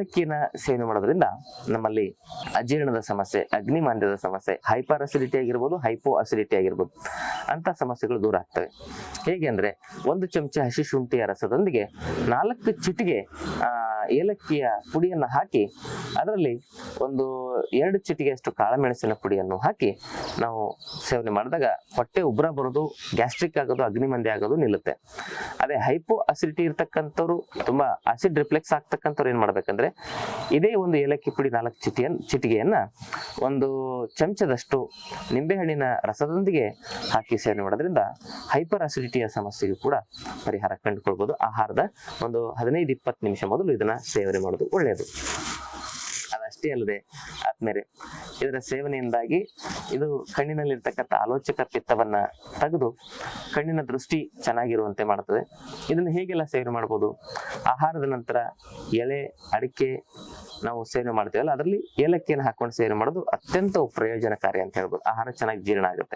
ಏಲಕ್ಕಿನ ಸೇವನೆ ಮಾಡೋದ್ರಿಂದ ನಮ್ಮಲ್ಲಿ ಅಜೀರ್ಣದ ಸಮಸ್ಯೆ, ಅಗ್ನಿಮಾಂದ್ಯದ ಸಮಸ್ಯೆ, ಹೈಪರ್ ಅಸಿಡಿಟಿ ಆಗಿರ್ಬೋದು, ಹೈಪೋ ಅಸಿಡಿಟಿ ಆಗಿರ್ಬೋದು ಅಂತ ಸಮಸ್ಯೆಗಳು ದೂರ ಆಗ್ತವೆ. ಹೇಗೆ ಅಂದ್ರೆ 1 ಚಮಚ ಹಸಿ ಶುಂಠಿಯ ರಸದೊಂದಿಗೆ 4 ಚಿಟಿಕೆ ಏಲಕ್ಕಿಯ ಪುಡಿಯನ್ನು ಹಾಕಿ ಅದರಲ್ಲಿ ಒಂದು 2 ಚಿಟಿಕೆಯಷ್ಟು ಕಾಳುಮೆಣಸಿನ ಪುಡಿಯನ್ನು ಹಾಕಿ ನಾವು ಸೇವನೆ ಮಾಡಿದಾಗ ಹೊಟ್ಟೆ ಉಬ್ಬರ ಬರೋದು, ಗ್ಯಾಸ್ಟ್ರಿಕ್ ಆಗೋದು, ಅಗ್ನಿಮಂದ್ಯ ಆಗೋದು ನಿಲ್ಲುತ್ತೆ. ಅದೇ ಹೈಪೋ ಅಸಿಡಿಟಿ ಇರ್ತಕ್ಕಂಥವ್ರು, ತುಂಬಾ ಆಸಿಡ್ ರಿಫ್ಲೆಕ್ಸ್ ಆಗ್ತಕ್ಕಂಥವ್ರು ಏನ್ ಮಾಡ್ಬೇಕಂದ್ರೆ ಇದೇ ಒಂದು ಏಲಕ್ಕಿ ಪುಡಿ 4 ಚಿಟಿಕೆಯನ್ನ 1 ಚಮಚದಷ್ಟು ನಿಂಬೆಹಣ್ಣಿನ ರಸದೊಂದಿಗೆ ಹಾಕಿ ಸೇವನೆ ಮಾಡೋದ್ರಿಂದ ಹೈಪರ್ ಅಸಿಡಿಟಿಯ ಸಮಸ್ಯೆಗೂ ಕೂಡ ಪರಿಹಾರ ಕಂಡುಕೊಳ್ಬಹುದು. ಆಹಾರದ ಒಂದು 15-20 ನಿಮಿಷ ಮೊದಲು ಇದನ್ನ ಸೇವನೆ ಮಾಡೋದು ಒಳ್ಳೆಯದು. ಅದಷ್ಟೇ ಅಲ್ಲದೆ ಆದ್ಮೇಲೆ ಇದರ ಸೇವನೆಯಿಂದಾಗಿ ಇದು ಕಣ್ಣಿನಲ್ಲಿರ್ತಕ್ಕಂಥ ಆಲೋಚಕ ಪಿತ್ತವನ್ನ ತೆಗೆದು ಕಣ್ಣಿನ ದೃಷ್ಟಿ ಚೆನ್ನಾಗಿರುವಂತೆ ಮಾಡ್ತದೆ. ಇದನ್ನು ಹೇಗೆಲ್ಲ ಸೇವನೆ ಮಾಡ್ಬೋದು? ಆಹಾರದ ನಂತರ ಎಲೆ ಅಡಿಕೆ ನಾವು ಸೇವನೆ ಮಾಡ್ತೀವಲ್ಲ, ಅದರಲ್ಲಿ ಏಲಕ್ಕಿಯನ್ನು ಹಾಕೊಂಡು ಸೇವನೆ ಮಾಡೋದು ಅತ್ಯಂತ ಪ್ರಯೋಜನಕಾರಿ ಅಂತ ಹೇಳ್ಬೋದು. ಆಹಾರ ಚೆನ್ನಾಗಿ ಜೀರ್ಣ ಆಗುತ್ತೆ.